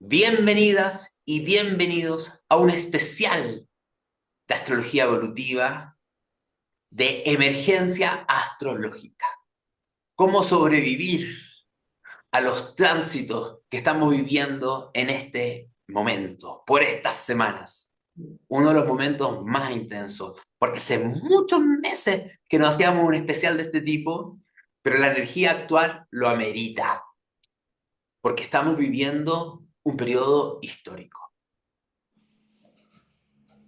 Bienvenidas y bienvenidos a un especial de astrología evolutiva de emergencia astrológica. ¿Cómo sobrevivir a los tránsitos que estamos viviendo en este momento, por estas semanas? Uno de los momentos más intensos, porque hace muchos meses que no hacíamos un especial de este tipo, pero la energía actual lo amerita, porque estamos viviendo un periodo histórico.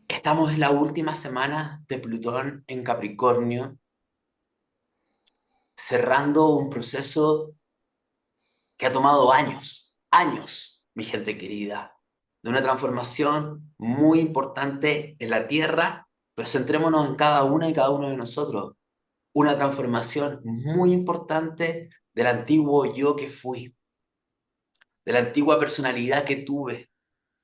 Estamos en la última semana de Plutón en Capricornio, cerrando un proceso que ha tomado años, años, mi gente querida, de una transformación muy importante en la Tierra, pero centrémonos en cada una y cada uno de nosotros. Una transformación muy importante del antiguo yo que fui, de la antigua personalidad que tuve,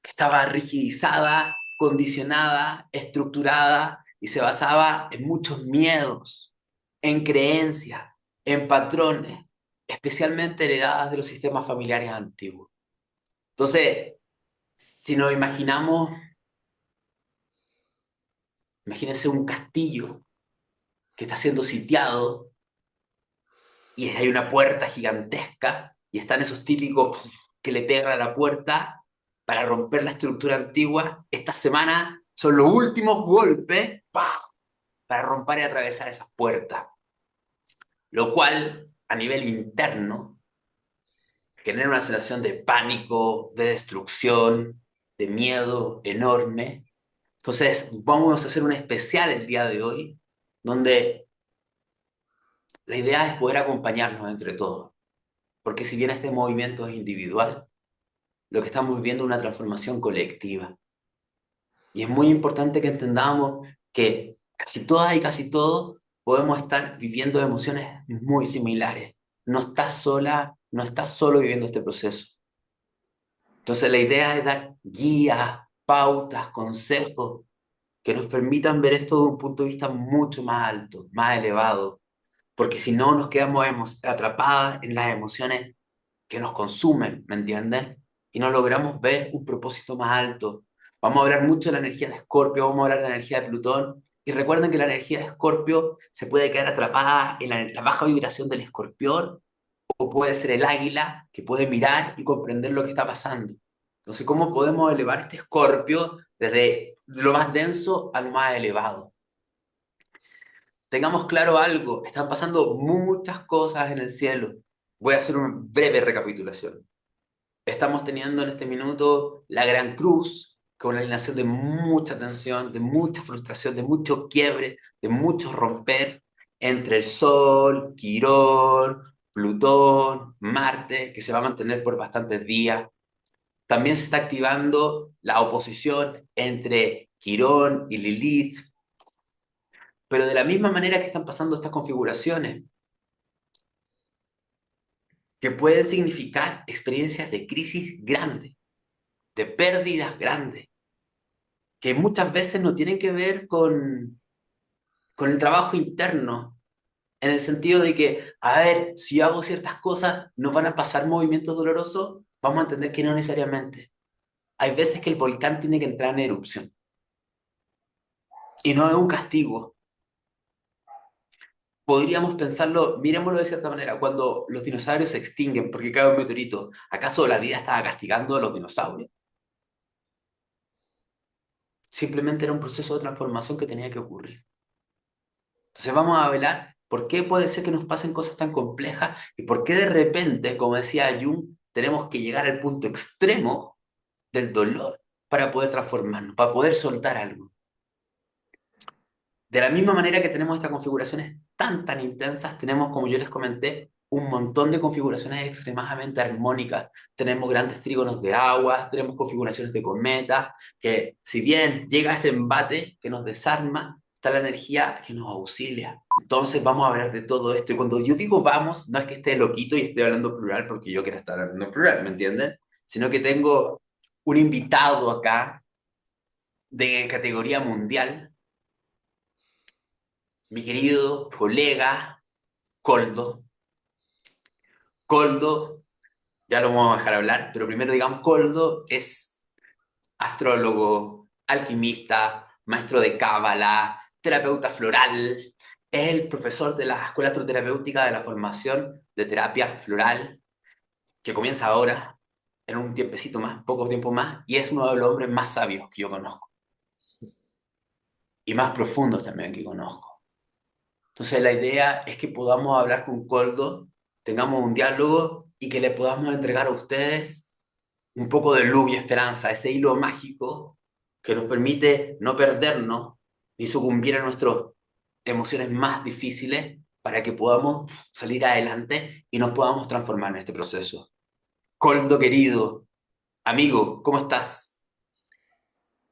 que estaba rigidizada, condicionada, estructurada y se basaba en muchos miedos, en creencias, en patrones, especialmente heredadas de los sistemas familiares antiguos. Entonces, si nos imaginamos, imagínense un castillo que está siendo sitiado y hay una puerta gigantesca y están esos típicos que le pegan a la puerta para romper la estructura antigua. Esta semana son los últimos golpes ¡pah! Para romper y atravesar esas puertas, lo cual a nivel interno genera una sensación de pánico, de destrucción, de miedo enorme. Entonces vamos a hacer un especial el día de hoy donde la idea es poder acompañarnos entre todos, porque si bien este movimiento es individual, lo que estamos viviendo es una transformación colectiva. Y es muy importante que entendamos que casi todas y casi todos podemos estar viviendo emociones muy similares. No estás sola, no estás solo viviendo este proceso. Entonces la idea es dar guías, pautas, consejos que nos permitan ver esto de un punto de vista mucho más alto, más elevado, porque si no nos quedamos atrapadas en las emociones que nos consumen, ¿me entienden? Y no logramos ver un propósito más alto. Vamos a hablar mucho de la energía de Escorpio, vamos a hablar de la energía de Plutón, y recuerden que la energía de Escorpio se puede quedar atrapada en la baja vibración del escorpión, o puede ser el águila que puede mirar y comprender lo que está pasando. Entonces, ¿cómo podemos elevar este Escorpio desde lo más denso a lo más elevado? Tengamos claro algo, están pasando muchas cosas en el cielo. Voy a hacer una breve recapitulación. Estamos teniendo en este minuto la Gran Cruz, con una alineación de mucha tensión, de mucha frustración, de mucho quiebre, de mucho romper entre el Sol, Quirón, Plutón, Marte, que se va a mantener por bastantes días. También se está activando la oposición entre Quirón y Lilith, pero de la misma manera que están pasando estas configuraciones, que pueden significar experiencias de crisis grandes, de pérdidas grandes, que muchas veces no tienen que ver con el trabajo interno, en el sentido de que, a ver, si yo hago ciertas cosas, ¿nos van a pasar movimientos dolorosos? Vamos a entender que no necesariamente. Hay veces que el volcán tiene que entrar en erupción y no es un castigo. Podríamos pensarlo, miremoslo de cierta manera, cuando los dinosaurios se extinguen porque cae un meteorito, ¿acaso la vida estaba castigando a los dinosaurios? Simplemente era un proceso de transformación que tenía que ocurrir. Entonces vamos a velar por qué puede ser que nos pasen cosas tan complejas y por qué de repente, como decía Jung, tenemos que llegar al punto extremo del dolor para poder transformarnos, para poder soltar algo. De la misma manera que tenemos estas configuraciones tan intensas, tenemos, como yo les comenté, un montón de configuraciones extremadamente armónicas. Tenemos grandes trígonos de aguas, tenemos configuraciones de cometas, que si bien llega ese embate que nos desarma, está la energía que nos auxilia. Entonces vamos a ver de todo esto. Y cuando yo digo vamos, no es que esté loquito y esté hablando plural porque yo quiera estar hablando plural, ¿me entienden? Sino que tengo un invitado acá de categoría mundial, mi querido colega Coldo. Coldo ya lo vamos a dejar hablar, pero primero digamos, Coldo es astrólogo, alquimista, maestro de cábala, terapeuta floral, es el profesor de la Escuela Astroterapéutica de la formación de terapia floral, que comienza ahora, en un tiempecito más, poco tiempo más, y es uno de los hombres más sabios que yo conozco, y más profundos también que conozco. Entonces la idea es que podamos hablar con Coldo, tengamos un diálogo y que le podamos entregar a ustedes un poco de luz y esperanza, ese hilo mágico que nos permite no perdernos ni sucumbir a nuestras emociones más difíciles para que podamos salir adelante y nos podamos transformar en este proceso. Coldo querido, amigo, ¿cómo estás?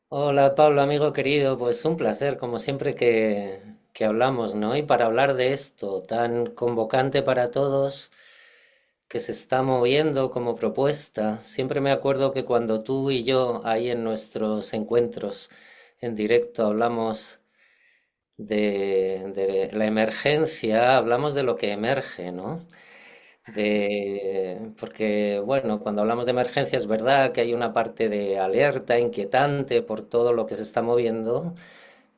Hola Pablo, amigo querido, pues un placer, como siempre que hablamos, ¿no? Y para hablar de esto tan convocante para todos, que se está moviendo como propuesta, siempre me acuerdo que cuando tú y yo ahí en nuestros encuentros en directo hablamos de la emergencia, hablamos de lo que emerge, ¿no? Porque, bueno, cuando hablamos de emergencia es verdad que hay una parte de alerta, inquietante por todo lo que se está moviendo,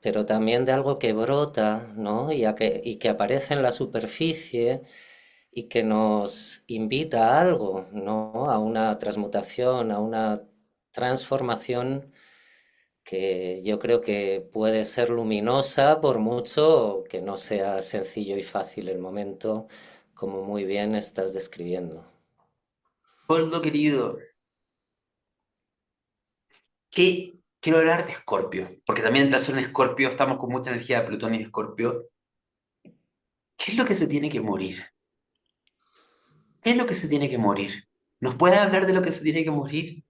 pero también de algo que brota, ¿no? Y que aparece en la superficie y que nos invita a algo, ¿no? A una transmutación, a una transformación que yo creo que puede ser luminosa por mucho que no sea sencillo y fácil el momento, como muy bien estás describiendo. Coldo querido, ¿qué quiero hablar de Escorpio? Porque también tras ser un Escorpio estamos con mucha energía de Plutón y de Escorpio. ¿Qué es lo que se tiene que morir? ¿Qué es lo que se tiene que morir? ¿Nos puede hablar de lo que se tiene que morir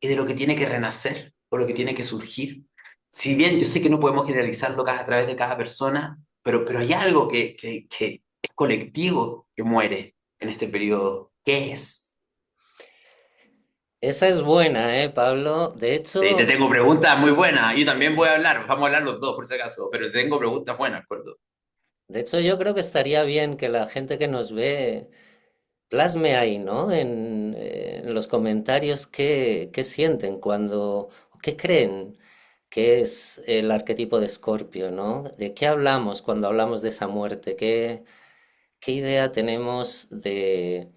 y de lo que tiene que renacer o lo que tiene que surgir? Si bien yo sé que no podemos generalizarlo a través de cada persona, pero hay algo que es colectivo que muere en este periodo. ¿Qué es? Esa es buena, ¿eh, Pablo? De Te hecho, tengo preguntas muy buenas. Yo también voy a hablar, vamos a hablar los dos por si acaso, pero te tengo preguntas buenas, ¿acuerdo? yo creo que estaría bien que la gente que nos ve plasme ahí, ¿no? En los comentarios qué sienten cuando, qué creen que es el arquetipo de Escorpio, ¿no? ¿De qué hablamos cuando hablamos de esa muerte? ¿Qué idea tenemos de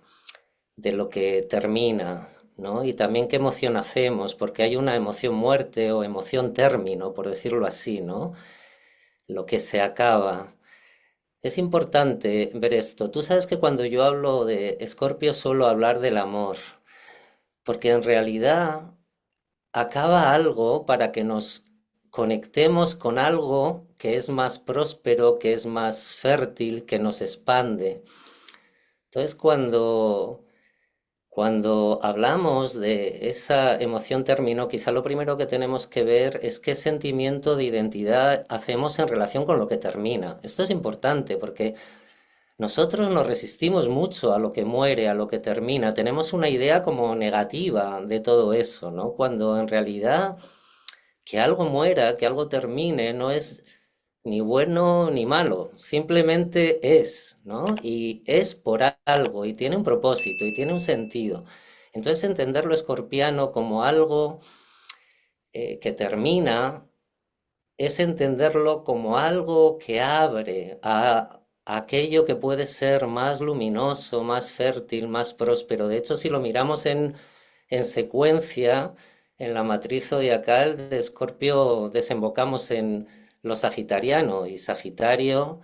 lo que termina, ¿no? Y también qué emoción hacemos, porque hay una emoción muerte o emoción término, por decirlo así, ¿no? Lo que se acaba. Es importante ver esto. Tú sabes que cuando yo hablo de Escorpio suelo hablar del amor, porque en realidad acaba algo para que nos conectemos con algo que es más próspero, que es más fértil, que nos expande. Entonces, cuando hablamos de esa emoción término, quizá lo primero que tenemos que ver es qué sentimiento de identidad hacemos en relación con lo que termina. Esto es importante porque nosotros nos resistimos mucho a lo que muere, a lo que termina. Tenemos una idea como negativa de todo eso, ¿no? Cuando en realidad que algo muera, que algo termine, no es ni bueno ni malo, simplemente es, ¿no? Y es por algo, y tiene un propósito, y tiene un sentido. Entonces entender lo escorpiano como algo que termina es entenderlo como algo que abre a aquello que puede ser más luminoso, más fértil, más próspero. De hecho, si lo miramos en secuencia, en la matriz zodiacal de Escorpio desembocamos en lo sagitariano y Sagitario,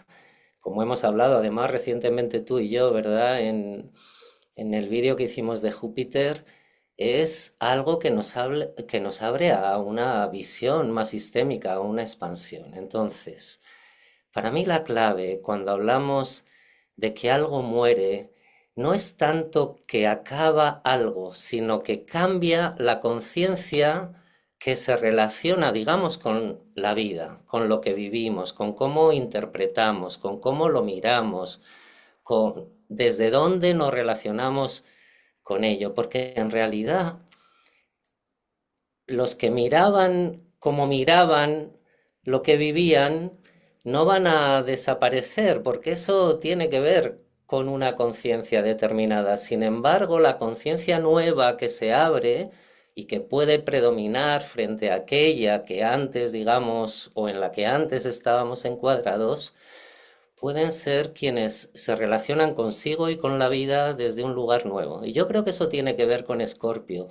como hemos hablado además recientemente tú y yo, ¿verdad? En el vídeo que hicimos de Júpiter, es algo que nos abre a una visión más sistémica, a una expansión. Entonces, para mí la clave cuando hablamos de que algo muere, no es tanto que acaba algo, sino que cambia la conciencia que se relaciona, digamos, con la vida, con lo que vivimos, con cómo interpretamos, con cómo lo miramos, con desde dónde nos relacionamos con ello, porque en realidad los que miraban como miraban lo que vivían no van a desaparecer, porque eso tiene que ver con una conciencia determinada. Sin embargo, la conciencia nueva que se abre y que puede predominar frente a aquella que antes, digamos, o en la que antes estábamos encuadrados, pueden ser quienes se relacionan consigo y con la vida desde un lugar nuevo. Y yo creo que eso tiene que ver con Escorpio,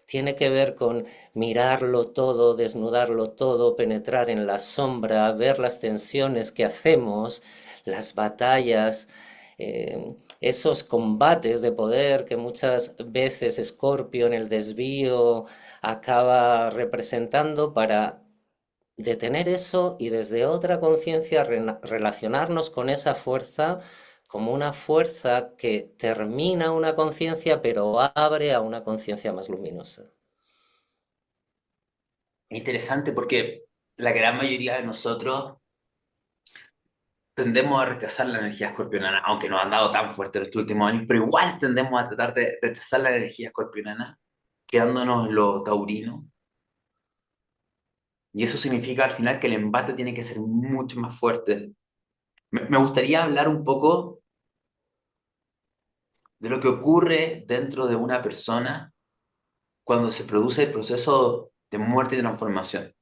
tiene que ver con mirarlo todo, desnudarlo todo, penetrar en la sombra, ver las tensiones que hacemos, las batallas, esos combates de poder que muchas veces Escorpio en el desvío acaba representando para detener eso y desde otra conciencia relacionarnos con esa fuerza como una fuerza que termina una conciencia pero abre a una conciencia más luminosa. Es interesante porque la gran mayoría de nosotros tendemos a rechazar la energía escorpionana, aunque nos han dado tan fuerte los últimos años, pero igual tendemos a tratar de rechazar la energía escorpionana, quedándonos en lo taurino. Y eso significa al final que el embate tiene que ser mucho más fuerte. Me gustaría hablar un poco de lo que ocurre dentro de una persona cuando se produce el proceso de muerte y transformación.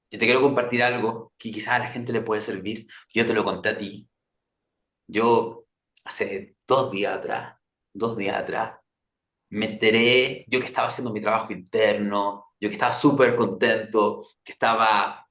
Yo te quiero compartir algo que quizás a la gente le puede servir, que yo te lo conté a ti. Yo hace 2 días atrás, me enteré, yo que estaba haciendo mi trabajo interno, yo que estaba súper contento, que estaba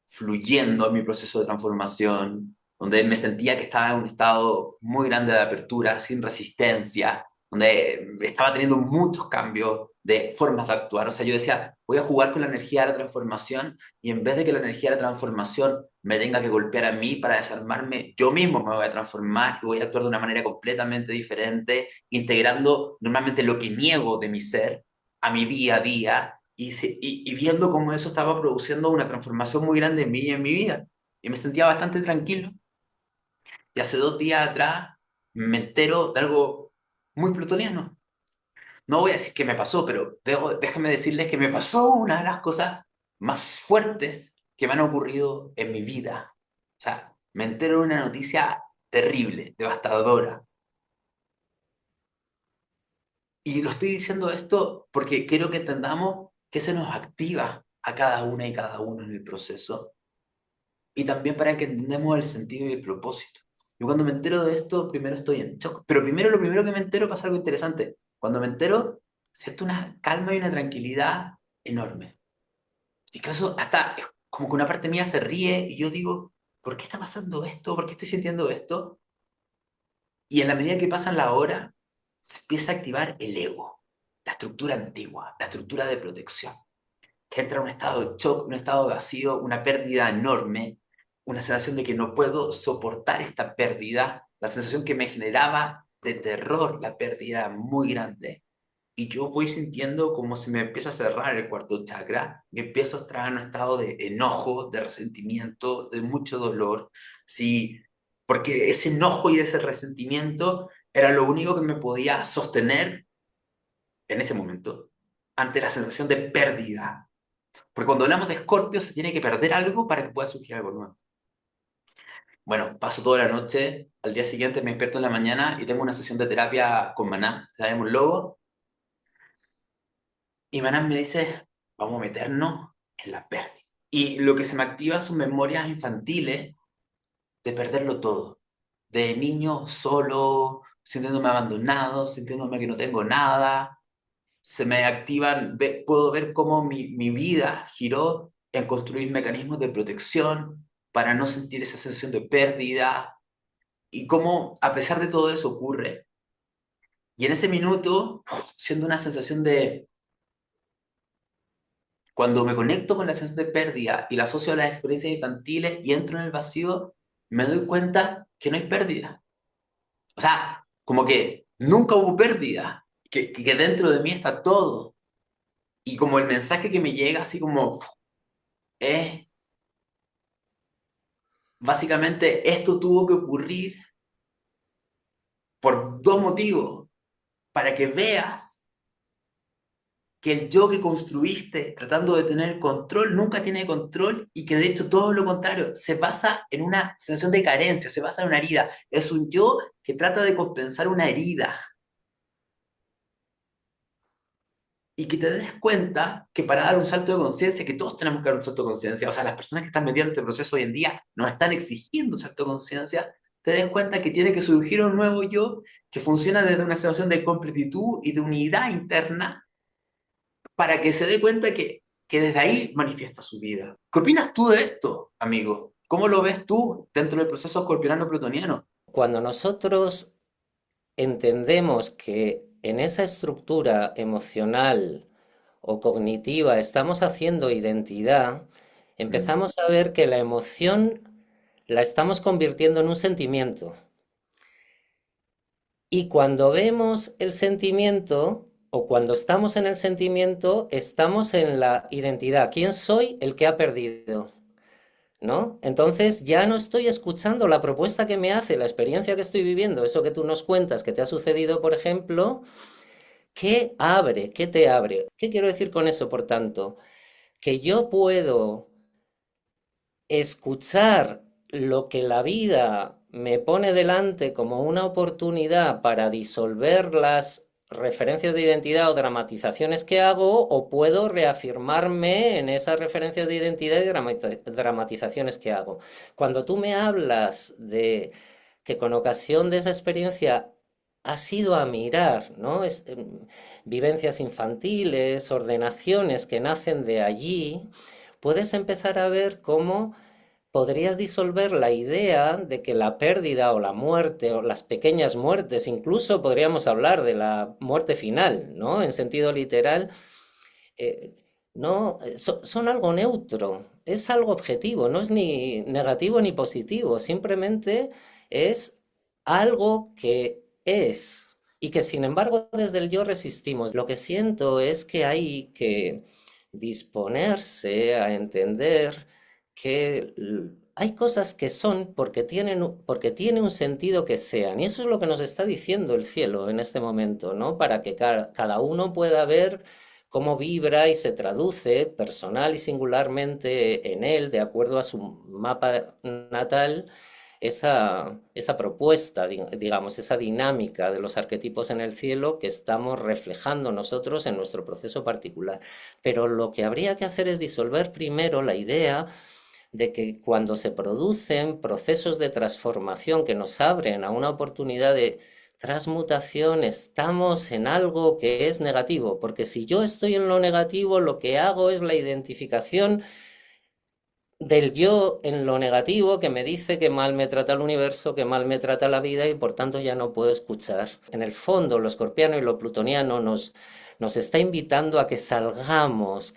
fluyendo en mi proceso de transformación, donde me sentía que estaba en un estado muy grande de apertura, sin resistencia, donde estaba teniendo muchos cambios de formas de actuar. O sea, yo decía, voy a jugar con la energía de la transformación y en vez de que la energía de la transformación me tenga que golpear a mí para desarmarme, yo mismo me voy a transformar y voy a actuar de una manera completamente diferente, integrando normalmente lo que niego de mi ser a mi día a día y viendo cómo eso estaba produciendo una transformación muy grande en mí y en mi vida. Y me sentía bastante tranquilo. Y hace 2 días atrás me entero de algo muy plutoniano. No voy a decir que me pasó, pero déjenme decirles que me pasó una de las cosas más fuertes que me han ocurrido en mi vida. O sea, me entero de una noticia terrible, devastadora. Y lo estoy diciendo esto porque quiero que entendamos que se nos activa a cada una y cada uno en el proceso y también para que entendamos el sentido y el propósito. Yo cuando me entero de esto, primero estoy en shock, pero primero lo primero que me entero pasa algo interesante. Cuando me entero, siento una calma y una tranquilidad enorme. Y que eso hasta es como que una parte mía se ríe y yo digo, ¿por qué está pasando esto? ¿Por qué estoy sintiendo esto? Y en la medida que pasan las horas, se empieza a activar el ego, la estructura antigua, la estructura de protección, que entra en un estado de shock, un estado de vacío, una pérdida enorme, una sensación de que no puedo soportar esta pérdida, la sensación que me generaba de terror, la pérdida muy grande. Y yo voy sintiendo como se me empieza a cerrar el cuarto chakra, y empiezo a entrar en un estado de enojo, de resentimiento, de mucho dolor, sí, porque ese enojo y ese resentimiento era lo único que me podía sostener en ese momento ante la sensación de pérdida, porque cuando hablamos de Escorpio se tiene que perder algo para que pueda surgir algo nuevo. Bueno, paso toda la noche, al día siguiente me despierto en la mañana y tengo una sesión de terapia con Maná, sabemos logo, y Maná me dice, vamos a meternos en la pérdida. Y lo que se me activa son memorias infantiles de perderlo todo, de niño solo, sintiéndome abandonado, sintiéndome que no tengo nada, se me activan, puedo ver cómo mi vida giró en construir mecanismos de protección para no sentir esa sensación de pérdida y cómo a pesar de todo eso ocurre. Y en ese minuto, siendo una sensación de, cuando me conecto con la sensación de pérdida y la asocio a las experiencias infantiles y entro en el vacío, me doy cuenta que no hay pérdida. O sea, como que nunca hubo pérdida, que dentro de mí está todo. Y como el mensaje que me llega, así como es básicamente, esto tuvo que ocurrir por dos motivos, para que veas que el yo que construiste tratando de tener control nunca tiene control y que de hecho todo lo contrario, se basa en una sensación de carencia, se basa en una herida. Es un yo que trata de compensar una herida y que te des cuenta que para dar un salto de conciencia, que todos tenemos que dar un salto de conciencia, o sea, las personas que están metidas en este proceso hoy en día nos están exigiendo un salto de conciencia, te des cuenta que tiene que surgir un nuevo yo que funciona desde una sensación de completitud y de unidad interna para que se dé cuenta que desde ahí manifiesta su vida. ¿Qué opinas tú de esto, amigo? ¿Cómo lo ves tú dentro del proceso escorpionano-plutoniano? Cuando nosotros entendemos que en esa estructura emocional o cognitiva estamos haciendo identidad, Mm. empezamos a ver que la emoción la estamos convirtiendo en un sentimiento. Y cuando vemos el sentimiento o cuando estamos en el sentimiento, estamos en la identidad. ¿Quién soy? El que ha perdido. ¿No? Entonces ya no estoy escuchando la propuesta que me hace, la experiencia que estoy viviendo, eso que tú nos cuentas que te ha sucedido, por ejemplo, ¿qué abre? ¿Qué te abre? ¿Qué quiero decir con eso, por tanto? Que yo puedo escuchar lo que la vida me pone delante como una oportunidad para disolver las referencias de identidad o dramatizaciones que hago, o puedo reafirmarme en esas referencias de identidad y dramatizaciones que hago. Cuando tú me hablas de que con ocasión de esa experiencia has ido a mirar, ¿no? Vivencias infantiles, ordenaciones que nacen de allí, puedes empezar a ver cómo podrías disolver la idea de que la pérdida o la muerte o las pequeñas muertes, incluso podríamos hablar de la muerte final, ¿no? En sentido literal, eh, no, son algo neutro, es algo objetivo, no es ni negativo ni positivo, simplemente es algo que es y que sin embargo desde el yo resistimos. Lo que siento es que hay que disponerse a entender que hay cosas que son porque porque tiene un sentido que sean. Y eso es lo que nos está diciendo el cielo en este momento, ¿no? Para que cada uno pueda ver cómo vibra y se traduce personal y singularmente en él, de acuerdo a su mapa natal, esa propuesta, digamos, esa dinámica de los arquetipos en el cielo que estamos reflejando nosotros en nuestro proceso particular. Pero lo que habría que hacer es disolver primero la idea de que cuando se producen procesos de transformación que nos abren a una oportunidad de transmutación, estamos en algo que es negativo, porque si yo estoy en lo negativo, lo que hago es la identificación del yo en lo negativo que me dice que mal me trata el universo, que mal me trata la vida y por tanto ya no puedo escuchar. En el fondo, lo escorpiano y lo plutoniano nos está invitando a que salgamos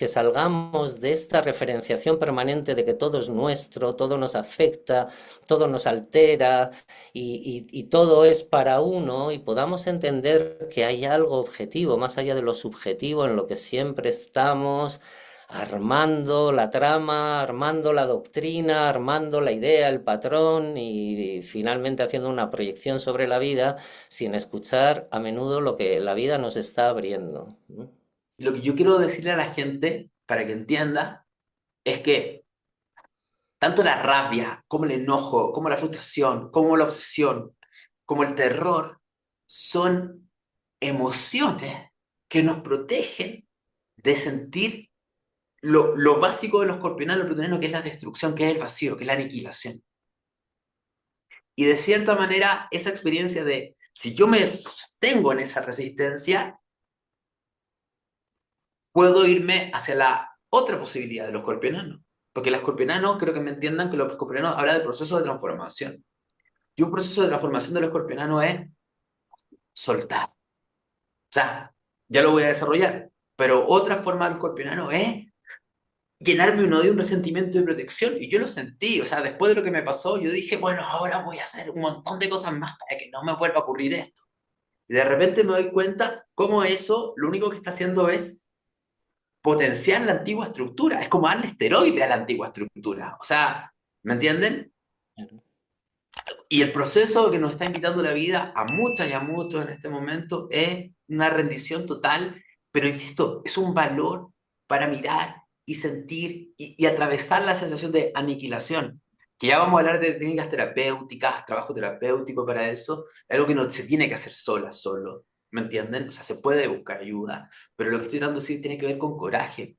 de esta referenciación permanente de que todo es nuestro, todo nos afecta, todo nos altera y todo es para uno y podamos entender que hay algo objetivo, más allá de lo subjetivo, en lo que siempre estamos armando la trama, armando la doctrina, armando la idea, el patrón y finalmente haciendo una proyección sobre la vida sin escuchar a menudo lo que la vida nos está abriendo. ¿No? Lo que yo quiero decirle a la gente, para que entienda, es que tanto la rabia, como el enojo, como la frustración, como la obsesión, como el terror, son emociones que nos protegen de sentir lo básico de los escorpionales y los plutonianos, que es la destrucción, que es el vacío, que es la aniquilación. Y de cierta manera, esa experiencia de, si yo me sostengo en esa resistencia, puedo irme hacia la otra posibilidad de los escorpionanos. Porque los escorpionanos, creo que me entiendan que los escorpionanos habla de proceso de transformación. Y un proceso de transformación de los escorpionanos es soltar. O sea, ya lo voy a desarrollar. Pero otra forma del escorpionano es llenarme un odio, un resentimiento de protección. Y yo lo sentí. O sea, después de lo que me pasó, yo dije, bueno, ahora voy a hacer un montón de cosas más para que no me vuelva a ocurrir esto. Y de repente me doy cuenta cómo eso lo único que está haciendo es potenciar la antigua estructura. Es como darle esteroide a la antigua estructura. O sea, ¿me entienden? Y el proceso que nos está invitando la vida a muchas y a muchos en este momento es una rendición total pero insisto, es un valor para mirar y sentir y atravesar la sensación de aniquilación. Que ya vamos a hablar de técnicas terapéuticas, trabajo terapéutico para eso, algo que no se tiene que hacer sola, solo, ¿me entienden? O sea, se puede buscar ayuda, pero lo que estoy tratando de decir tiene que ver con coraje.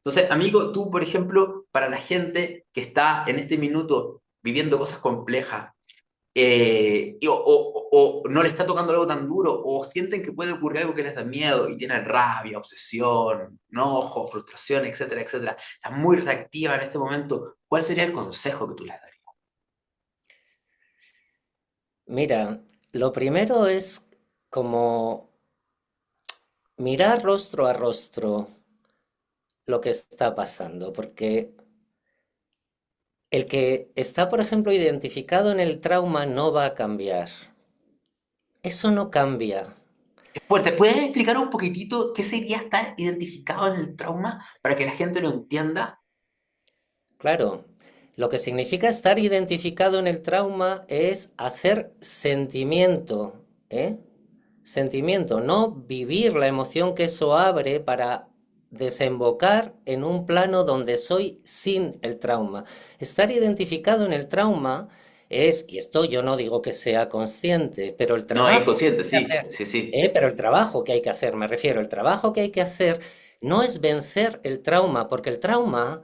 Entonces, amigo, tú, por ejemplo, para la gente que está en este minuto viviendo cosas complejas, o no le está tocando algo tan duro, o sienten que puede ocurrir algo que les da miedo y tienen rabia, obsesión, enojo, frustración, etcétera, etcétera, están muy reactiva en este momento, ¿cuál sería el consejo que tú les darías? Mira, lo primero es como mirar rostro a rostro lo que está pasando, porque el que está, por ejemplo, identificado en el trauma no va a cambiar. Eso no cambia. Fuerte, ¿puedes explicar un poquitito qué sería estar identificado en el trauma para que la gente lo entienda? Claro, lo que significa estar identificado en el trauma es hacer sentimiento, ¿eh? Sentimiento, no vivir la emoción que eso abre para desembocar en un plano donde soy sin el trauma. Estar identificado en el trauma es, y esto yo no digo que sea consciente, pero el No, es trabajo que consciente, hay que sí, hacer, sí, sí. pero el trabajo que hay que hacer, me refiero, el trabajo que hay que hacer no es vencer el trauma, porque el trauma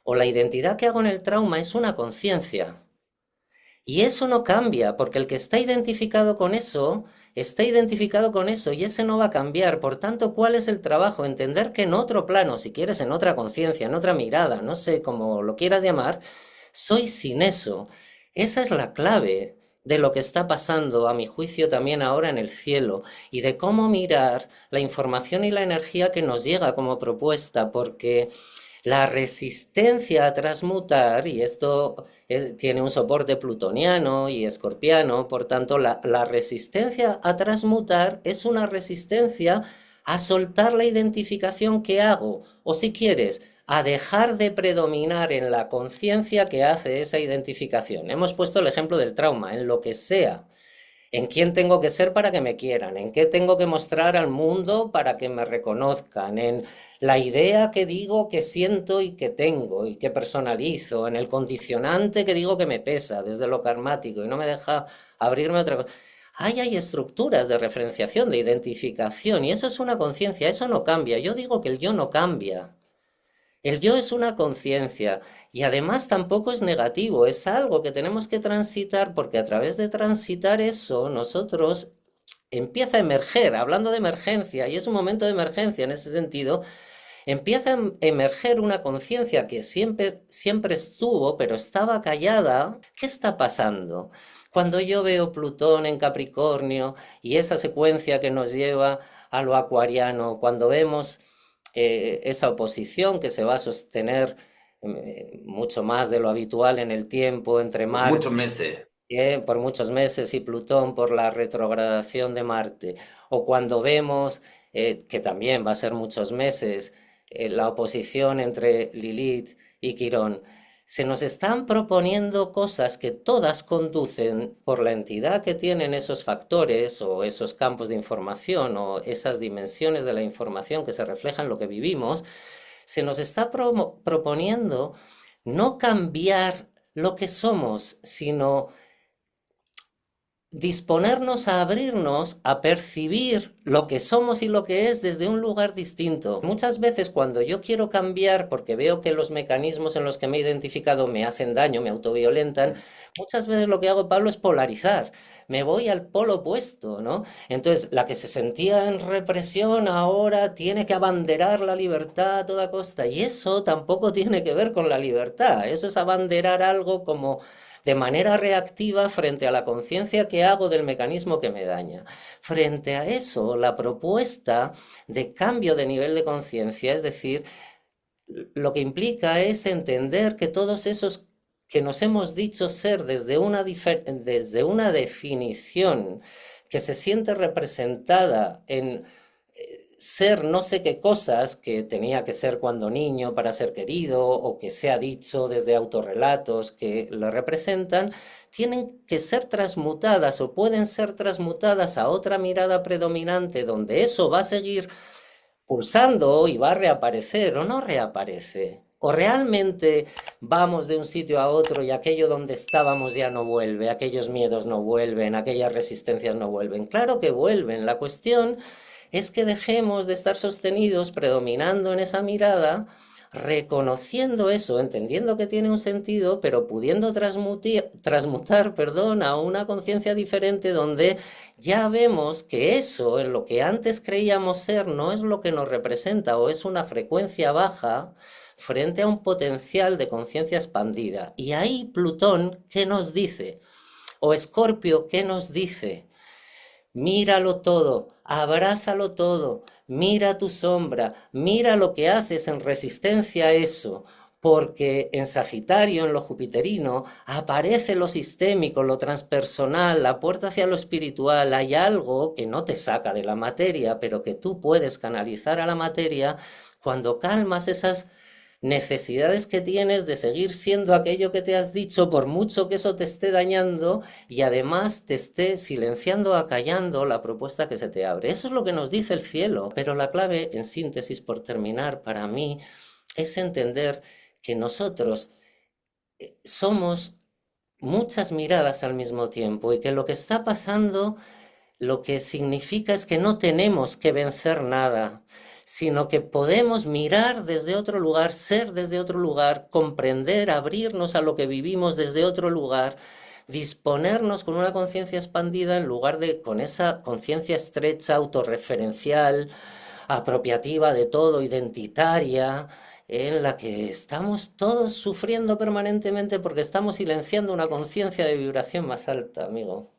o la identidad que hago en el trauma es una conciencia. Y eso no cambia, porque el que está identificado con eso y ese no va a cambiar. Por tanto, ¿cuál es el trabajo? Entender que en otro plano, si quieres, en otra conciencia, en otra mirada, no sé cómo lo quieras llamar, soy sin eso. Esa es la clave de lo que está pasando, a mi juicio, también ahora en el cielo, y de cómo mirar la información y la energía que nos llega como propuesta, porque la resistencia a transmutar, y esto tiene un soporte plutoniano y escorpiano, por tanto, la resistencia a transmutar es una resistencia a soltar la identificación que hago, o si quieres, a dejar de predominar en la conciencia que hace esa identificación. Hemos puesto el ejemplo del trauma, en lo que sea. ¿En quién tengo que ser para que me quieran? ¿En qué tengo que mostrar al mundo para que me reconozcan? En la idea que digo que siento y que tengo y que personalizo, en el condicionante que digo que me pesa desde lo karmático y no me deja abrirme a otra cosa. Hay estructuras de referenciación, de identificación, y eso es una conciencia, eso no cambia. Yo digo que el yo no cambia. El yo es una conciencia y además tampoco es negativo, es algo que tenemos que transitar porque a través de transitar eso nosotros empieza a emerger, hablando de emergencia, y es un momento de emergencia en ese sentido, empieza a emerger una conciencia que siempre estuvo, pero estaba callada. ¿Qué está pasando? Cuando yo veo Plutón en Capricornio y esa secuencia que nos lleva a lo acuariano, cuando vemos esa oposición que se va a sostener mucho más de lo habitual en el tiempo entre Por muchos Marte meses. por muchos meses y Plutón por la retrogradación de Marte, o cuando vemos que también va a ser muchos meses la oposición entre Lilith y Quirón, se nos están proponiendo cosas que todas conducen por la entidad que tienen esos factores o esos campos de información o esas dimensiones de la información que se reflejan en lo que vivimos, se nos está proponiendo no cambiar lo que somos, sino disponernos a abrirnos, a percibir lo que somos y lo que es desde un lugar distinto. Muchas veces cuando yo quiero cambiar porque veo que los mecanismos en los que me he identificado me hacen daño, me autoviolentan, muchas veces lo que hago, Pablo, es polarizar. Me voy al polo opuesto, ¿no? Entonces, la que se sentía en represión ahora tiene que abanderar la libertad a toda costa. Y eso tampoco tiene que ver con la libertad. Eso es abanderar algo como de manera reactiva frente a la conciencia que hago del mecanismo que me daña. Frente a eso, la propuesta de cambio de nivel de conciencia, es decir, lo que implica es entender que todos esos que nos hemos dicho ser desde una definición que se siente representada en ser no sé qué cosas que tenía que ser cuando niño para ser querido o que se ha dicho desde autorrelatos que lo representan, tienen que ser transmutadas o pueden ser transmutadas a otra mirada predominante donde eso va a seguir pulsando y va a reaparecer o no reaparece. O realmente vamos de un sitio a otro y aquello donde estábamos ya no vuelve, aquellos miedos no vuelven, aquellas resistencias no vuelven. Claro que vuelven. La cuestión es que dejemos de estar sostenidos, predominando en esa mirada, reconociendo eso, entendiendo que tiene un sentido, pero pudiendo transmutar, perdón, a una conciencia diferente donde ya vemos que eso, en lo que antes creíamos ser, no es lo que nos representa o es una frecuencia baja frente a un potencial de conciencia expandida. Y ahí Plutón, ¿qué nos dice? O Escorpio, ¿qué nos dice? Míralo todo, abrázalo todo, mira tu sombra, mira lo que haces en resistencia a eso, porque en Sagitario, en lo jupiterino, aparece lo sistémico, lo transpersonal, la puerta hacia lo espiritual, hay algo que no te saca de la materia, pero que tú puedes canalizar a la materia cuando calmas esas necesidades que tienes de seguir siendo aquello que te has dicho, por mucho que eso te esté dañando y además te esté silenciando, acallando la propuesta que se te abre. Eso es lo que nos dice el cielo, pero la clave, en síntesis, por terminar, para mí, es entender que nosotros somos muchas miradas al mismo tiempo y que lo que está pasando lo que significa es que no tenemos que vencer nada, sino que podemos mirar desde otro lugar, ser desde otro lugar, comprender, abrirnos a lo que vivimos desde otro lugar, disponernos con una conciencia expandida en lugar de con esa conciencia estrecha, autorreferencial, apropiativa de todo, identitaria, en la que estamos todos sufriendo permanentemente porque estamos silenciando una conciencia de vibración más alta, amigo.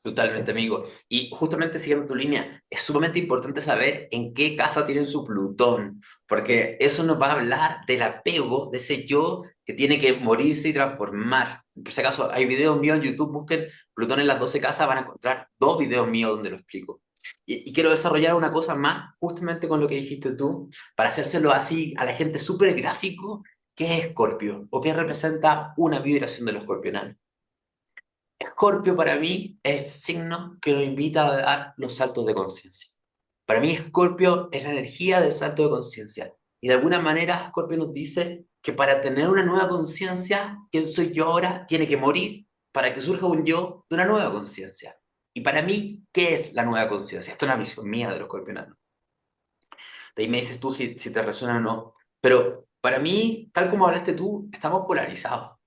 Totalmente, amigo. Y justamente siguiendo tu línea, es sumamente importante saber en qué casa tienen su Plutón, porque eso nos va a hablar del apego de ese yo que tiene que morirse y transformar. Por si acaso, hay videos míos en YouTube, busquen Plutón en las 12 casas, van a encontrar dos videos míos donde lo explico. Y quiero desarrollar una cosa más, justamente con lo que dijiste tú, para hacérselo así a la gente súper gráfico, ¿qué es Escorpio? ¿O qué representa una vibración de los escorpionales? Escorpio para mí es el signo que nos invita a dar los saltos de conciencia. Para mí Escorpio es la energía del salto de conciencia. Y de alguna manera Escorpio nos dice que para tener una nueva conciencia, ¿quién soy yo ahora? Tiene que morir para que surja un yo de una nueva conciencia. Y para mí, ¿qué es la nueva conciencia? Esto es una visión mía de los escorpionanos. De ahí me dices tú si te resuena o no. Pero para mí, tal como hablaste tú, estamos polarizados.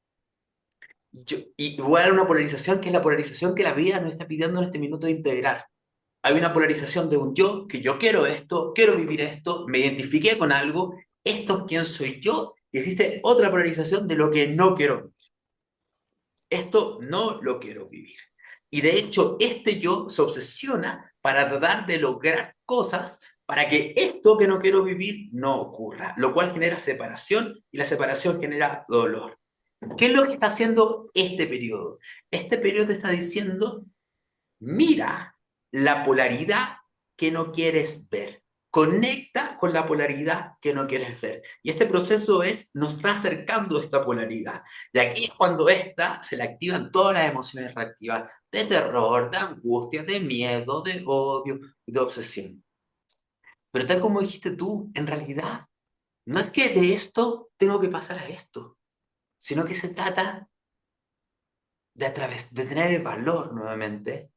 Y voy a dar una polarización que es la polarización que la vida nos está pidiendo en este minuto de integrar. Hay una polarización de un yo, que yo quiero esto, quiero vivir esto, me identifiqué con algo, esto es quién soy yo, y existe otra polarización de lo que no quiero vivir. Esto no lo quiero vivir. Y de hecho, este yo se obsesiona para tratar de lograr cosas para que esto que no quiero vivir no ocurra, lo cual genera separación y la separación genera dolor. ¿Qué es lo que está haciendo este periodo? Este periodo te está diciendo, mira la polaridad que no quieres ver. Conecta con la polaridad que no quieres ver. Y este proceso nos está acercando a esta polaridad. Y aquí es cuando se le activan todas las emociones reactivas de terror, de angustia, de miedo, de odio, de obsesión. Pero tal como dijiste tú, en realidad, no es que de esto tengo que pasar a esto, sino que se trata de tener el valor nuevamente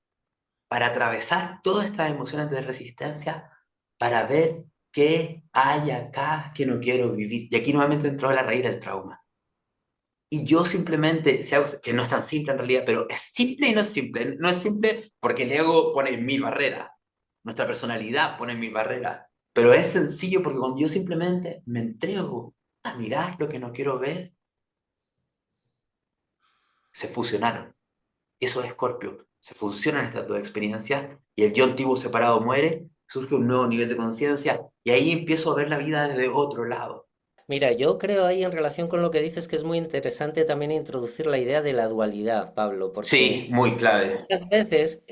para atravesar todas estas emociones de resistencia, para ver qué hay acá que no quiero vivir. Y aquí nuevamente entró la raíz del trauma. Y yo simplemente, si hago, que no es tan simple en realidad, pero es simple y no es simple. No es simple porque el ego pone mil barreras, nuestra personalidad pone mil barreras, pero es sencillo porque cuando yo simplemente me entrego a mirar lo que no quiero ver, se fusionaron. Eso es Escorpio. Se funcionan estas dos experiencias y el yo antiguo separado muere, surge un nuevo nivel de conciencia y ahí empiezo a ver la vida desde otro lado. Mira, yo creo ahí en relación con lo que dices que es muy interesante también introducir la idea de la dualidad, Pablo, porque Sí, muy clave. muchas veces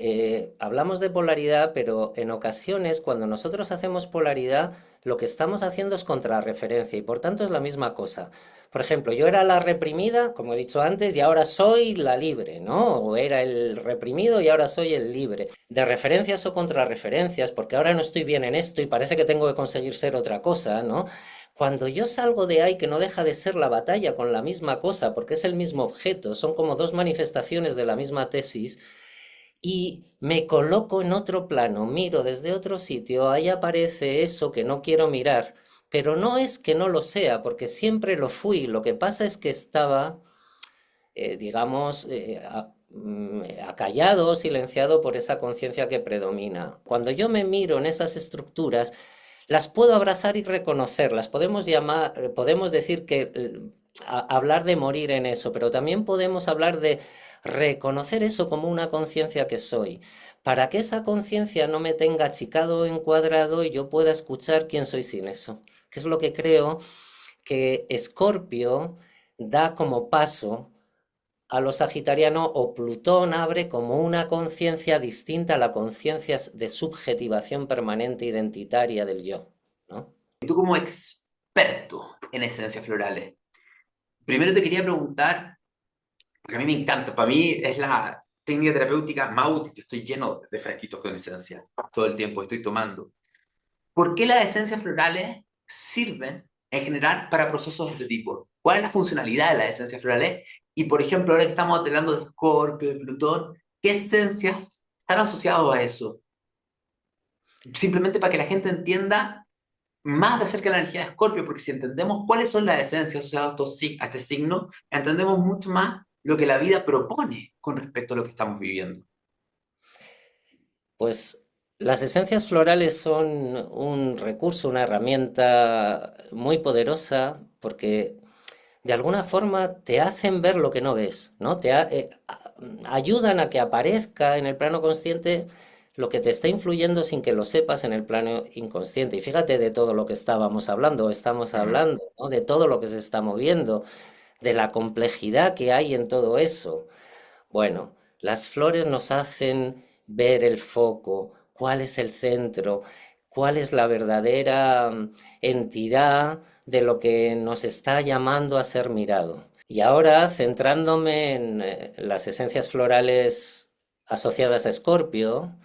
hablamos de polaridad, pero en ocasiones cuando nosotros hacemos polaridad, lo que estamos haciendo es contrarreferencia y por tanto es la misma cosa. Por ejemplo, yo era la reprimida, como he dicho antes, y ahora soy la libre, ¿no? O era el reprimido y ahora soy el libre. De referencias o contrarreferencias, porque ahora no estoy bien en esto y parece que tengo que conseguir ser otra cosa, ¿no? Cuando yo salgo de ahí, que no deja de ser la batalla con la misma cosa, porque es el mismo objeto, son como dos manifestaciones de la misma tesis, y me coloco en otro plano, miro desde otro sitio, ahí aparece eso que no quiero mirar, pero no es que no lo sea, porque siempre lo fui, lo que pasa es que estaba, digamos, acallado, silenciado por esa conciencia que predomina. Cuando yo me miro en esas estructuras, las puedo abrazar y reconocer, las podemos llamar, podemos decir que hablar de morir en eso, pero también podemos hablar de reconocer eso como una conciencia que soy, para que esa conciencia no me tenga achicado o encuadrado y yo pueda escuchar quién soy sin eso, que es lo que creo que Escorpio da como paso a lo sagitariano o Plutón abre como una conciencia distinta a la conciencia de subjetivación permanente identitaria del yo, ¿no? Y tú como experto en esencias florales, primero te quería preguntar, porque a mí me encanta, para mí es la técnica terapéutica más útil, que estoy lleno de frasquitos con esencia todo el tiempo, estoy tomando. ¿Por qué las esencias florales sirven en general para procesos de este tipo? ¿Cuál es la funcionalidad de las esencias florales? Y por ejemplo, ahora que estamos hablando de Escorpio, de Plutón, ¿qué esencias están asociadas a eso? Simplemente para que la gente entienda más de acerca de la energía de Escorpio, porque si entendemos cuáles son las esencias asociadas a, a este signo, entendemos mucho más lo que la vida propone con respecto a lo que estamos viviendo. Pues las esencias florales son un recurso, una herramienta muy poderosa porque de alguna forma te hacen ver lo que no ves, ¿no? Ayudan a que aparezca en el plano consciente lo que te está influyendo sin que lo sepas en el plano inconsciente. Y fíjate de todo lo que estábamos hablando, estamos Ujú. hablando, ¿no? De todo lo que se está moviendo, de la complejidad que hay en todo eso. Bueno, las flores nos hacen ver el foco, cuál es el centro, cuál es la verdadera entidad de lo que nos está llamando a ser mirado. Y ahora, centrándome en las esencias florales asociadas a Escorpio,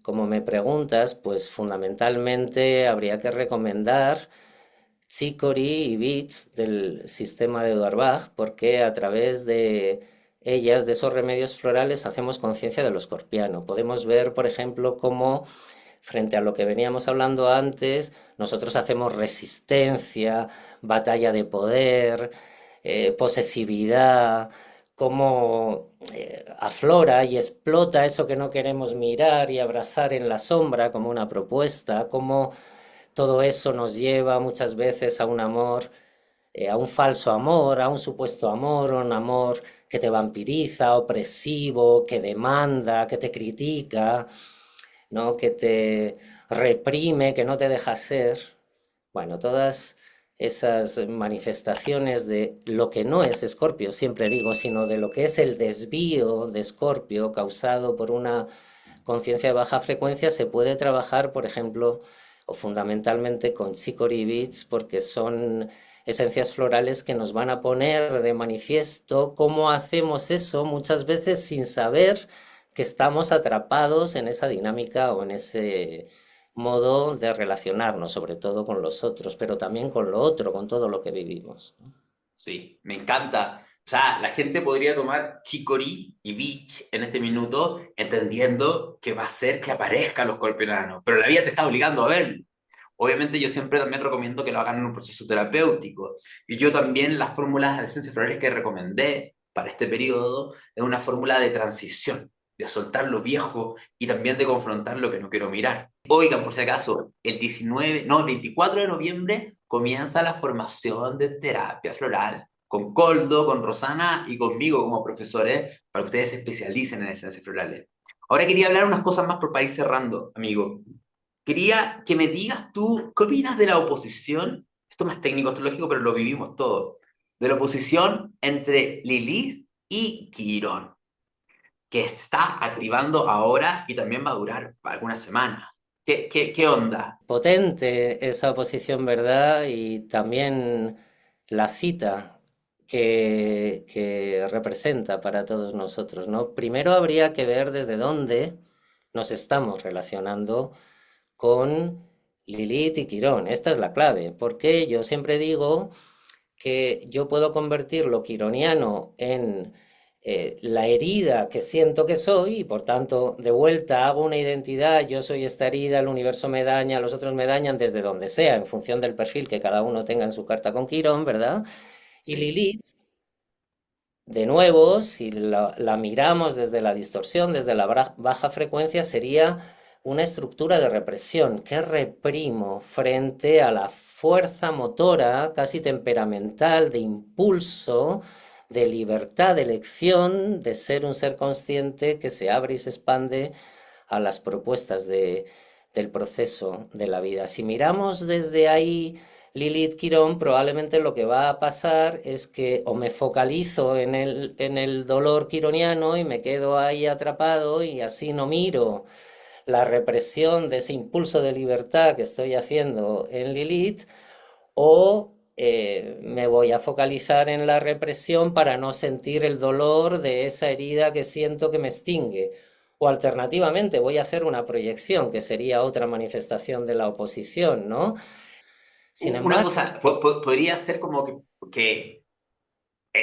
como me preguntas, pues fundamentalmente habría que recomendar Chicory y Beats del sistema de Edward Bach, porque a través de ellas, de esos remedios florales, hacemos conciencia de lo escorpiano. Podemos ver, por ejemplo, cómo frente a lo que veníamos hablando antes, nosotros hacemos resistencia, batalla de poder, posesividad, cómo aflora y explota eso que no queremos mirar y abrazar en la sombra como una propuesta, cómo todo eso nos lleva muchas veces a un amor, a un falso amor, a un supuesto amor, un amor que te vampiriza, opresivo, que demanda, que te critica, ¿no? Que te reprime, que no te deja ser. Bueno, todas esas manifestaciones de lo que no es Escorpio, siempre digo, sino de lo que es el desvío de Escorpio causado por una conciencia de baja frecuencia, se puede trabajar, por ejemplo, o fundamentalmente con chicory beads, porque son esencias florales que nos van a poner de manifiesto cómo hacemos eso muchas veces sin saber que estamos atrapados en esa dinámica o en ese modo de relacionarnos, sobre todo con los otros, pero también con lo otro, con todo lo que vivimos. Sí, me encanta. O sea, la gente podría tomar Chicory y Beach en este minuto, entendiendo que va a ser que aparezcan los escorpionanos, pero la vida te está obligando a verlo. Obviamente yo siempre también recomiendo que lo hagan en un proceso terapéutico. Y yo también las fórmulas de esencias florales que recomendé para este periodo es una fórmula de transición, de soltar lo viejo y también de confrontar lo que no quiero mirar. Oigan, por si acaso, el 19, no, el 24 de noviembre comienza la formación de terapia floral con Coldo, con Rosana y conmigo como profesores para que ustedes se especialicen en esencias florales. Ahora quería hablar unas cosas más para ir cerrando, amigo. Quería que me digas tú, ¿qué opinas de la oposición esto es más técnico astrológico, pero lo vivimos todo, de la oposición entre Lilith y Quirón, que está activando ahora y también va a durar algunas semanas. ¿Qué onda? Potente esa oposición, ¿verdad? Y también la cita que representa para todos nosotros, ¿no? Primero habría que ver desde dónde nos estamos relacionando con Lilith y Quirón. Esta es la clave, porque yo siempre digo que yo puedo convertir lo quironiano en la herida que siento que soy y por tanto de vuelta hago una identidad, yo soy esta herida, el universo me daña, los otros me dañan desde donde sea, en función del perfil que cada uno tenga en su carta con Quirón, ¿verdad? Y Sí. Lilith, de nuevo, si la miramos desde la distorsión, desde la baja frecuencia, sería una estructura de represión que reprimo frente a la fuerza motora, casi temperamental, de impulso, de libertad de elección, de ser un ser consciente que se abre y se expande a las propuestas del proceso de la vida. Si miramos desde ahí Lilith Quirón, probablemente lo que va a pasar es que o me focalizo en el dolor quironiano y me quedo ahí atrapado y así no miro la represión de ese impulso de libertad que estoy haciendo en Lilith, o me voy a focalizar en la represión para no sentir el dolor de esa herida que siento que me extingue. O alternativamente voy a hacer una proyección, que sería otra manifestación de la oposición, ¿no? Sin Una embargo, cosa, podría ser como que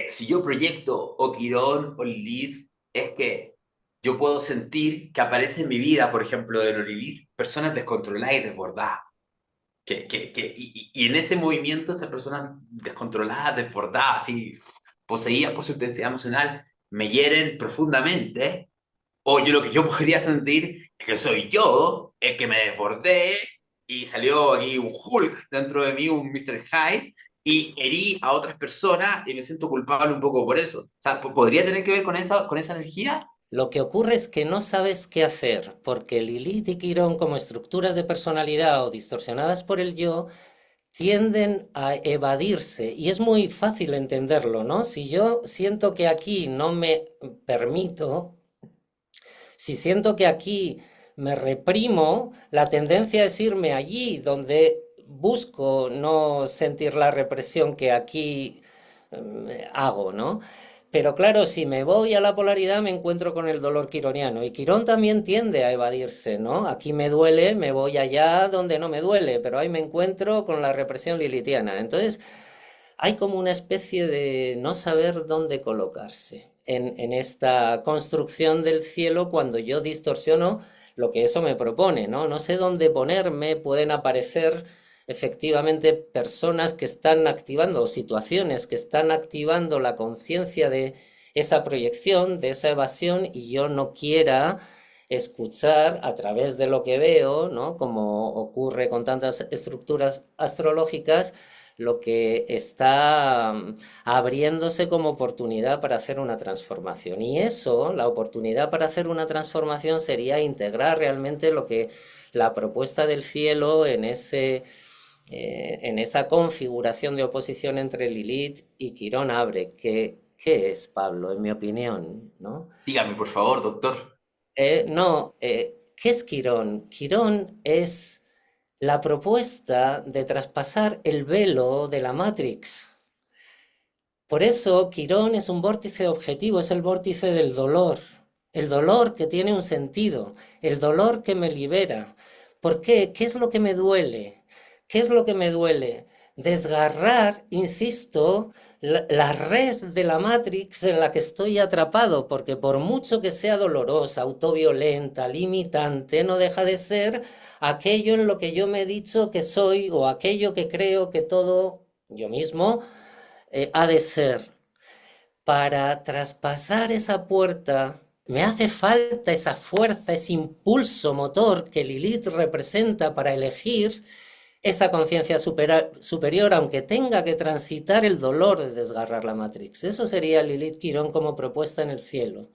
si yo proyecto o Quirón o Lilith, es que yo puedo sentir que aparece en mi vida, por ejemplo, de los Lilith, personas descontroladas y desbordadas. Y en ese movimiento, estas personas descontroladas, desbordadas, así, poseídas por su intensidad emocional, me hieren profundamente. O yo lo que yo podría sentir es que soy yo el que me desbordé y salió aquí un Hulk dentro de mí, un Mr. Hyde, y herí a otras personas y me siento culpable un poco por eso. O sea, ¿podría tener que ver con esa energía? lo que ocurre es que no sabes qué hacer, porque Lilith y Quirón, como estructuras de personalidad o distorsionadas por el yo, tienden a evadirse y es muy fácil entenderlo, ¿no? Si yo siento que aquí no me permito, si siento que aquí me reprimo, la tendencia es irme allí donde busco no sentir la represión que aquí hago, ¿no? Pero claro, si me voy a la polaridad me encuentro con el dolor quironiano y Quirón también tiende a evadirse, ¿no? Aquí me duele, me voy allá donde no me duele, pero ahí me encuentro con la represión lilitiana. Entonces, hay como una especie de no saber dónde colocarse en esta construcción del cielo cuando yo distorsiono lo que eso me propone, ¿no? No sé dónde ponerme, pueden aparecer efectivamente personas que están activando o situaciones que están activando la conciencia de esa proyección, de esa evasión y yo no quiera escuchar a través de lo que veo, ¿no? Como ocurre con tantas estructuras astrológicas, lo que está abriéndose como oportunidad para hacer una transformación. Y eso, la oportunidad para hacer una transformación sería integrar realmente lo que la propuesta del cielo en esa configuración de oposición entre Lilith y Quirón abre. ¿Qué es, Pablo, en mi opinión? ¿No? Dígame, por favor, doctor. No, ¿qué es Quirón? Quirón es la propuesta de traspasar el velo de la Matrix. Por eso, Quirón es un vórtice objetivo, es el vórtice del dolor, el dolor que tiene un sentido, el dolor que me libera. ¿Por qué? ¿Qué es lo que me duele? ¿Qué es lo que me duele? Desgarrar, insisto, la red de la Matrix en la que estoy atrapado, porque por mucho que sea dolorosa, autoviolenta, limitante, no deja de ser aquello en lo que yo me he dicho que soy o aquello que creo que todo yo mismo ha de ser. Para traspasar esa puerta, me hace falta esa fuerza, ese impulso motor que Lilith representa para elegir esa conciencia superior, aunque tenga que transitar el dolor de desgarrar la Matrix. Eso sería Lilith Quirón como propuesta en el cielo.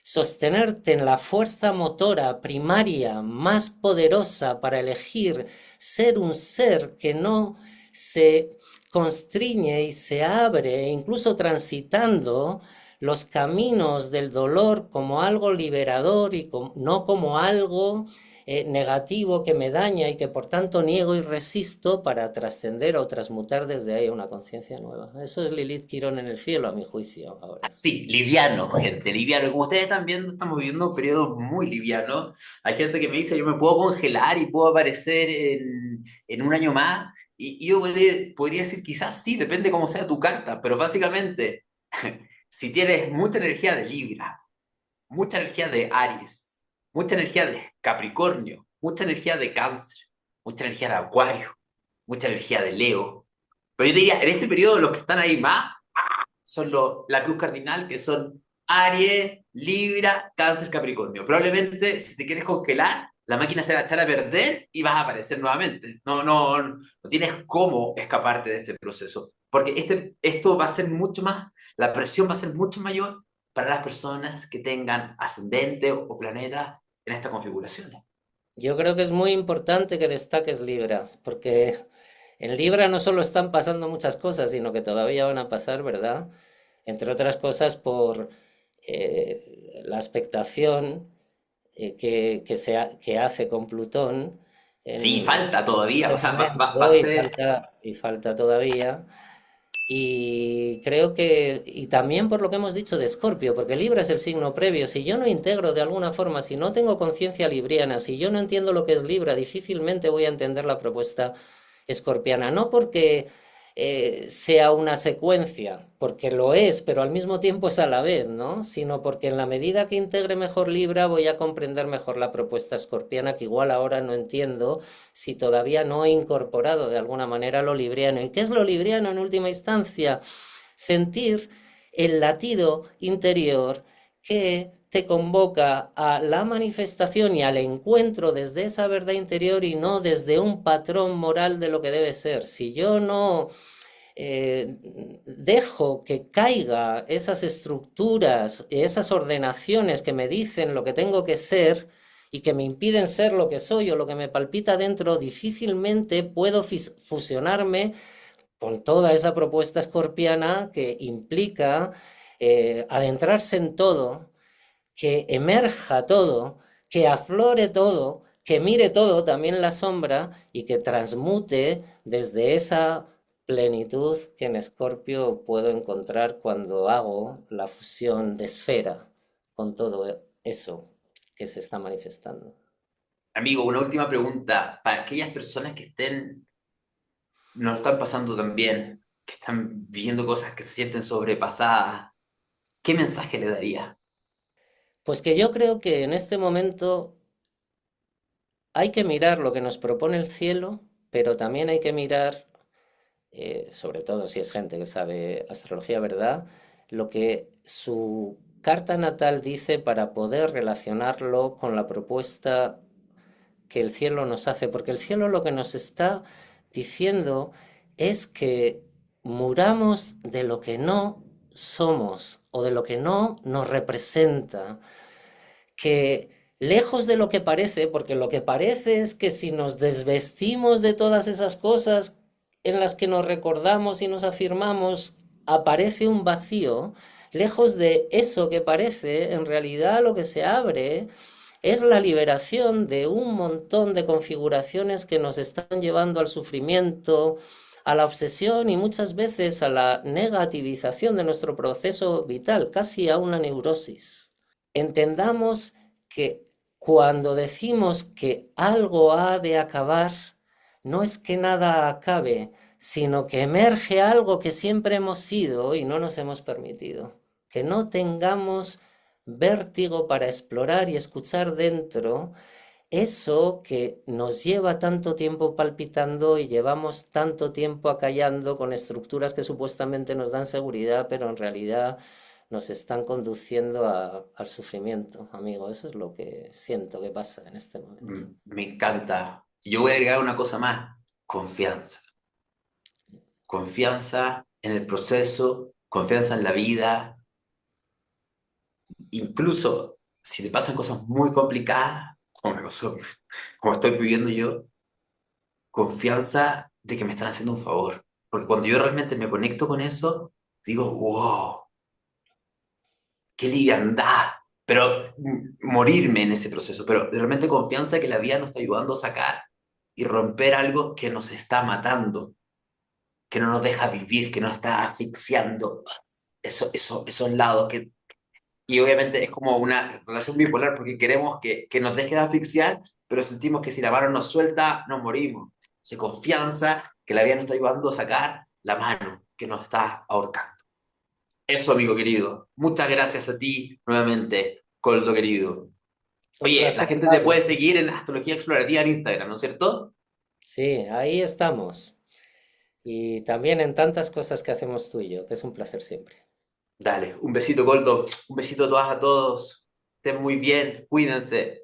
Sostenerte en la fuerza motora primaria más poderosa para elegir ser un ser que no se constriñe y se abre, incluso transitando los caminos del dolor como algo liberador y no como algo negativo que me daña y que por tanto niego y resisto para trascender o transmutar desde ahí una conciencia nueva. Eso es Lilith Quirón en el cielo, a mi juicio, ahora. Sí, liviano, gente, liviano. Como ustedes están viendo, estamos viviendo un periodo muy liviano. Hay gente que me dice, yo me puedo congelar y puedo aparecer en un año más. Y yo podría decir, quizás sí, depende cómo sea tu carta, pero básicamente, si tienes mucha energía de Libra, mucha energía de Aries, mucha energía de Capricornio, mucha energía de Cáncer, mucha energía de Acuario, mucha energía de Leo. Pero yo diría, en este periodo los que están ahí más son la cruz cardinal, que son Aries, Libra, Cáncer, Capricornio. Probablemente si te quieres congelar, la máquina se va a echar a perder y vas a aparecer nuevamente. No tienes cómo escaparte de este proceso, porque esto va a ser mucho más, la presión va a ser mucho mayor para las personas que tengan ascendente o planeta en estas configuraciones. Yo creo que es muy importante que destaques Libra, porque en Libra no solo están pasando muchas cosas, sino que todavía van a pasar, ¿verdad? Entre otras cosas por la expectación que hace con Plutón Sí, en falta todavía, este o sea, va a momento ser. y falta todavía. Y creo que, y también por lo que hemos dicho de Escorpio, porque Libra es el signo previo, si yo no integro de alguna forma, si no tengo conciencia libriana, si yo no entiendo lo que es Libra, difícilmente voy a entender la propuesta escorpiana, no porque sea una secuencia, porque lo es, pero al mismo tiempo es a la vez, ¿no? Sino porque en la medida que integre mejor Libra voy a comprender mejor la propuesta escorpiana, que igual ahora no entiendo si todavía no he incorporado de alguna manera lo libriano. ¿Y qué es lo libriano en última instancia? Sentir el latido interior que te convoca a la manifestación y al encuentro desde esa verdad interior y no desde un patrón moral de lo que debe ser. Si yo no eh, dejo que caiga esas estructuras, esas ordenaciones que me dicen lo que tengo que ser y que me impiden ser lo que soy o lo que me palpita dentro, difícilmente puedo fusionarme con toda esa propuesta escorpiana que implica adentrarse en todo, que emerja todo, que aflore todo, que mire todo, también la sombra, y que transmute desde esa plenitud que en Escorpio puedo encontrar cuando hago la fusión de esfera con todo eso que se está manifestando. Amigo, una última pregunta. Para aquellas personas que no están pasando tan bien, que están viviendo cosas que se sienten sobrepasadas, ¿qué mensaje le daría? Pues que yo creo que en este momento hay que mirar lo que nos propone el cielo, pero también hay que mirar, sobre todo si es gente que sabe astrología, ¿verdad? Lo que su carta natal dice para poder relacionarlo con la propuesta que el cielo nos hace, porque el cielo lo que nos está diciendo es que muramos de lo que no somos o de lo que no nos representa, que lejos de lo que parece, porque lo que parece es que si nos desvestimos de todas esas cosas en las que nos recordamos y nos afirmamos, aparece un vacío, lejos de eso que parece, en realidad lo que se abre es la liberación de un montón de configuraciones que nos están llevando al sufrimiento, a la obsesión y muchas veces a la negativización de nuestro proceso vital, casi a una neurosis. Entendamos que cuando decimos que algo ha de acabar, no es que nada acabe, sino que emerge algo que siempre hemos sido y no nos hemos permitido. Que no tengamos vértigo para explorar y escuchar dentro eso que nos lleva tanto tiempo palpitando y llevamos tanto tiempo acallando con estructuras que supuestamente nos dan seguridad, pero en realidad nos están conduciendo al sufrimiento, amigo. Eso es lo que siento que pasa en este momento. Me encanta. Yo voy a agregar una cosa más. Confianza. Confianza en el proceso, confianza en la vida. Incluso si te pasan cosas muy complicadas, como me pasó, como estoy viviendo yo, confianza de que me están haciendo un favor. Porque cuando yo realmente me conecto con eso, digo, wow, qué liviandad. Pero morirme en ese proceso, pero realmente confianza que la vida nos está ayudando a sacar y romper algo que nos está matando, que no nos deja vivir, que nos está asfixiando. Esos lados que... Y obviamente es como una relación bipolar porque queremos que nos deje de asfixiar, pero sentimos que si la mano nos suelta, nos morimos. Se confianza que la vida nos está ayudando a sacar la mano que nos está ahorcando. Eso, amigo querido. Muchas gracias a ti nuevamente, Coldo querido. Un Oye, la placer, gente te puede Carlos. seguir en Astrología Explorativa en Instagram, ¿no es cierto? Sí, ahí estamos. Y también en tantas cosas que hacemos tú y yo, que es un placer siempre. Dale, un besito, Coldo. Un besito a todas, a todos. Estén muy bien, cuídense.